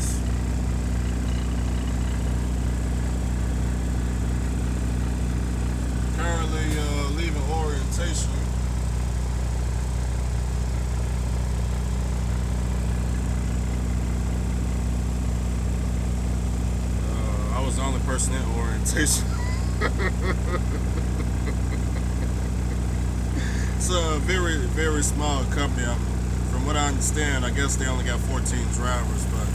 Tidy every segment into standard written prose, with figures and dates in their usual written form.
guys. Currently leaving orientation. I was the only person in orientation. It's a very, very small company. From what I understand, I guess they only got 14 drivers, but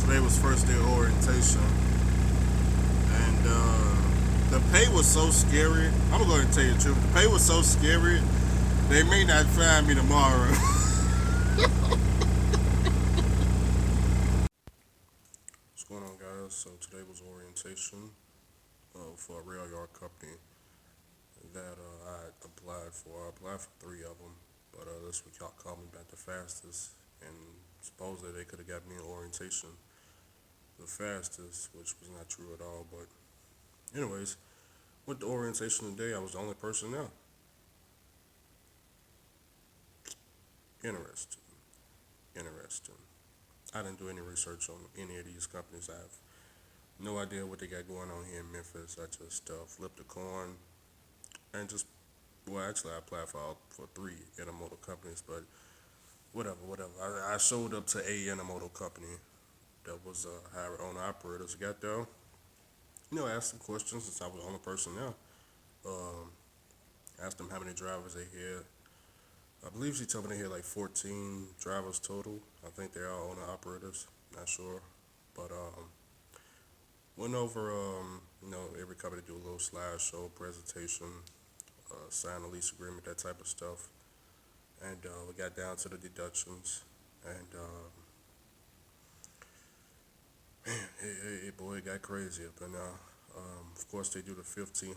today was first day of orientation. And the pay was so scary. I'm going to tell you the truth. The pay was so scary, they may not find me tomorrow. What's going on, guys? So today was orientation for a rail yard company that I applied for. I applied for three of them, but this week y'all called me back the fastest, and supposedly they could have got me in orientation the fastest, which was not true at all. But anyways, with the orientation today, I was the only person there. Interesting, interesting. I didn't do any research on any of these companies. I have no idea what they got going on here in Memphis. I just flipped a coin and just well, actually, I applied for three intermodal companies, but whatever, whatever. I showed up to a intermodal company that was hiring owner operators. Got there, asked some questions since I was the only person there. Um, Asked them how many drivers they had. I believe she told me they had like 14 drivers total. I think they're all owner operators. Not sure, but went over every company do a little slideshow presentation, sign a lease agreement, that type of stuff, and we got down to the deductions, and boy, it got crazy up in there. Of course, they do the $1,500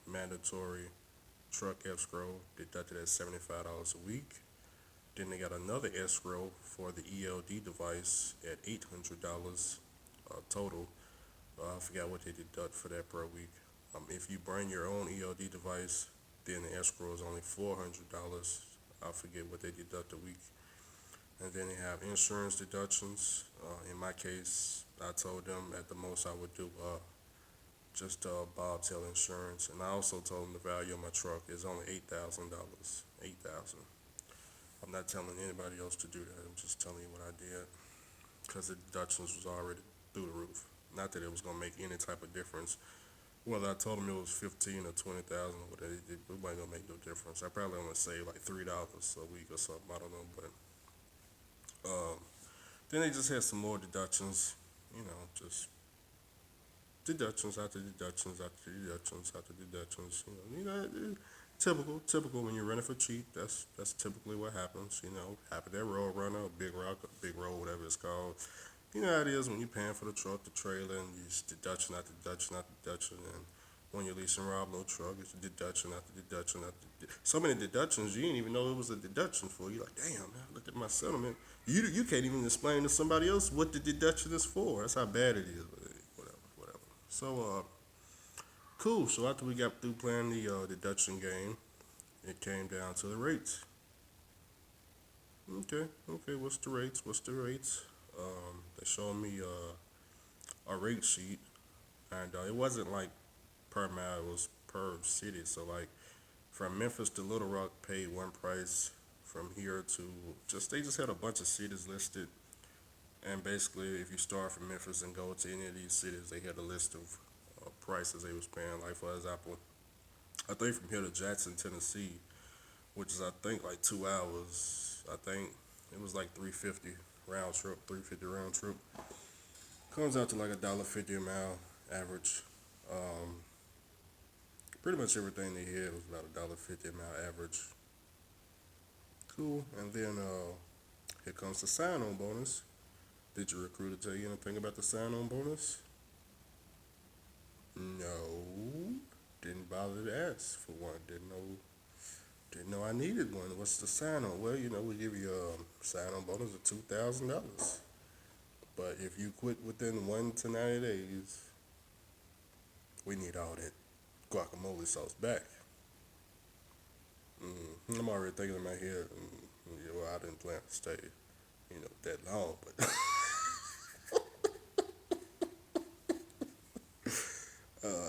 mandatory truck escrow deducted at $75 a week. Then they got another escrow for the ELD device at $800 total. I forgot what they deduct for that per week. If you bring your own ELD device, then the escrow is only $400. I forget what they deduct a week. And then they have insurance deductions. In my case, I told them at the most I would do just bobtail insurance, and I also told them the value of my truck is only $8,000. 8,000. I'm not telling anybody else to do that. I'm just telling you what I did because the deductions was already through the roof. Not that it was gonna make any type of difference. Whether I told them it was 15 or 20,000, it wasn't gonna make no difference. I probably only saved like $3 a week or something. I don't know, but um, then they just had some more deductions. Just deductions after deductions after deductions after deductions. Typical when you're running for cheap. That's typically what happens. Happen that road runner, big rock, big road, whatever it's called. You know how it is when you're paying for the truck, the trailer, and you just deduction after deduction after deduction, and when you're leasing Rob no truck, it's deduction after deduction after so many deductions you didn't even know it was a deduction for. You're like, damn, man, look at my settlement. You can't even explain to somebody else what the deduction is for. That's how bad it is. But whatever, whatever. So cool. So after we got through playing the deduction game, it came down to the rates. Okay. What's the rates? What's the rates? They showed me a rate sheet, and it wasn't like per mile; it was per city. So like from Memphis to Little Rock, paid one price. From here to they just had a bunch of cities listed, and basically if you start from Memphis and go to any of these cities, they had a list of prices they was paying. Like for example, I think from here to Jackson, Tennessee, which is I think like 2 hours. I think it was like 350 round trip, 350 round trip. Comes out to like $1.50 a mile average. Um, Pretty much everything they had was about $1.50 a mile average. Cool. And then here comes the sign-on bonus. Did your recruiter tell you anything about the sign-on bonus? No. Didn't bother to ask for one. Didn't know I needed one. What's the sign-on? Well, we give you a sign-on bonus of $2,000. But if you quit within 1 to 90 days, we need all that guacamole sauce back. I'm already thinking in my head, well, I didn't plan to stay. that long, but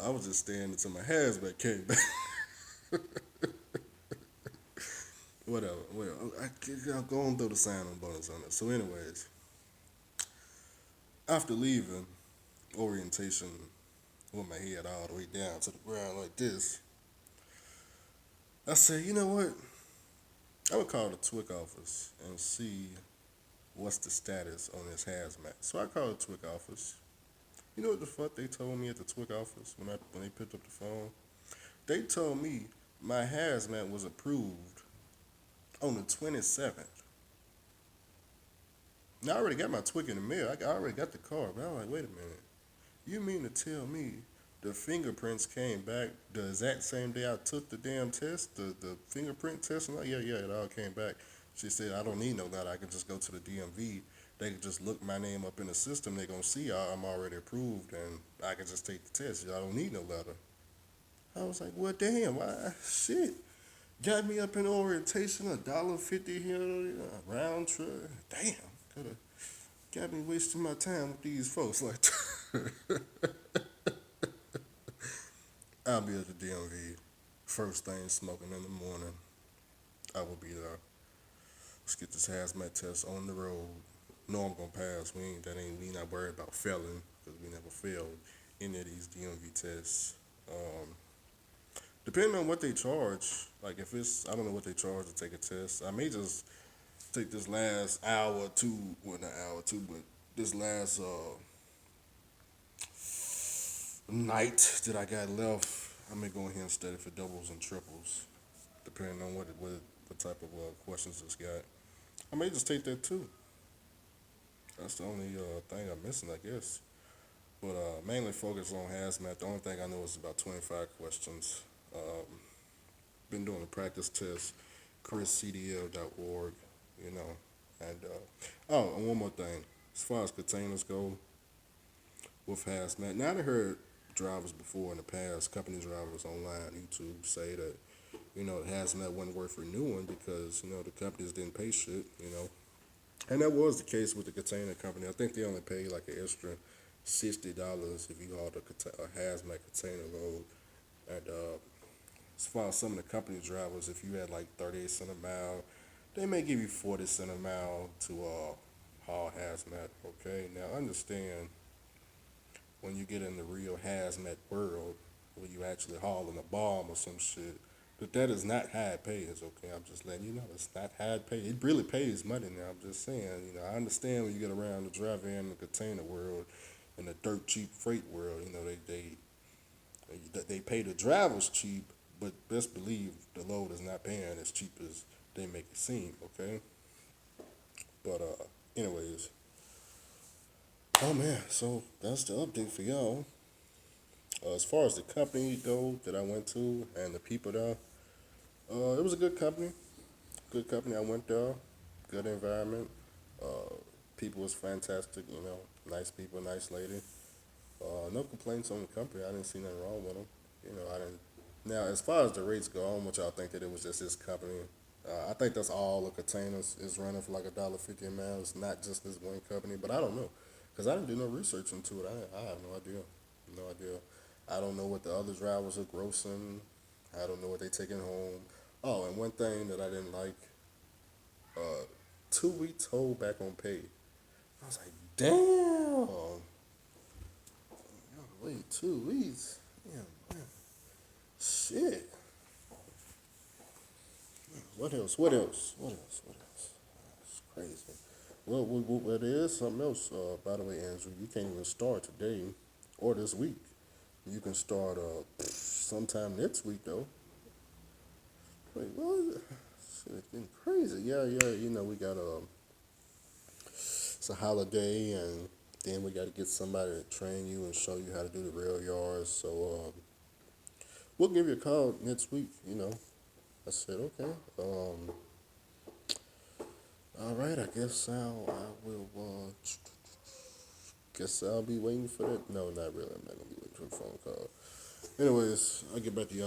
I was just staring until my hazmat came back. Whatever, whatever. I'll go and throw the sign on bonus on it. So, anyways, after leaving orientation with my head all the way down to the ground like this, I said, you know what? I'm gonna call the TWIC office and see what's the status on this hazmat. So I called the TWIC office. You know what the fuck they told me at the TWIC office when they picked up the phone? They told me my hazmat was approved on the 27th. Now I already got my TWIC in the mail. I already got the card, but I'm like, wait a minute. You mean to tell me the fingerprints came back the exact same day I took the damn test, the fingerprint test? I'm like, yeah, it all came back. She said, I don't need no letter. I can just go to the DMV. They can just look my name up in the system. They're going to see I'm already approved, and I can just take the test. I don't need no letter. I was like, well, damn, why? Shit. Got me up in orientation, $1.50 here, round trip. Damn, could have got me wasting my time with these folks like that. I'll be at the DMV. First thing smoking in the morning. I will be there. Let's get this hazmat test on the road. Know I'm gonna pass. We not worried about failing because we never failed any of these DMV tests. Depending on what they charge, like if it's I don't know what they charge to take a test. I may just take this last hour or two, well not hour or two, but this last night that I got left. I may go ahead and study for doubles and triples, depending on what type of questions it's got. I may just take that too. That's the only thing I'm missing, I guess. But mainly focus on hazmat. The only thing I know is about 25 questions. Been doing a practice test, chriscdl.org, you know. And and one more thing. As far as containers go with hazmat, now I heard drivers before in the past, company drivers online, YouTube, say that, the hazmat wasn't worth renewing because, the companies didn't pay shit, And that was the case with the container company. I think they only paid like an extra $60 if you hauled a hazmat container load. And as far as some of the company drivers, if you had like 38 cents a mile, they may give you 40 cents a mile to haul hazmat. Okay, now understand when you get in the real hazmat world, where you actually hauling a bomb or some shit, that is not high pays, okay? I'm just letting you know. It's not high pay. It really pays money now. I'm just saying, I understand when you get around the driver in the container world and the dirt cheap freight world, they pay the drivers cheap, but best believe the load is not paying as cheap as they make it seem, okay? But anyways, oh man, so that's the update for y'all. As far as the company go that I went to and the people there, it was a good company. Good company. I went there. Good environment. People was fantastic. Nice people, nice lady. No complaints on the company. I didn't see nothing wrong with them. I didn't. Now, as far as the rates go, I don't want y'all think that it was just this company. I think that's all the containers is running for like $1.50 a mile. It's not just this one company, but I don't know because I didn't do no research into it. I have no idea. No idea. I don't know what the other drivers are grossing. I don't know what they taking home. Oh, and one thing that I didn't like, 2 weeks hold back on pay. I was like, damn. Wait, 2 weeks? Damn, man. Shit. What else? What else? What else? What else? It's crazy. Well, there is something else, by the way, Andrew. You can't even start today or this week. You can start sometime next week, though. Wait, what? Shit, it's been crazy. Yeah. We got it's a holiday, and then we got to get somebody to train you and show you how to do the rail yards. So we'll give you a call next week. I said okay. All right. I guess I will. Guess I'll be waiting for that. No, not really. I'm not gonna be waiting for a phone call. Anyways, I'll get back to y'all.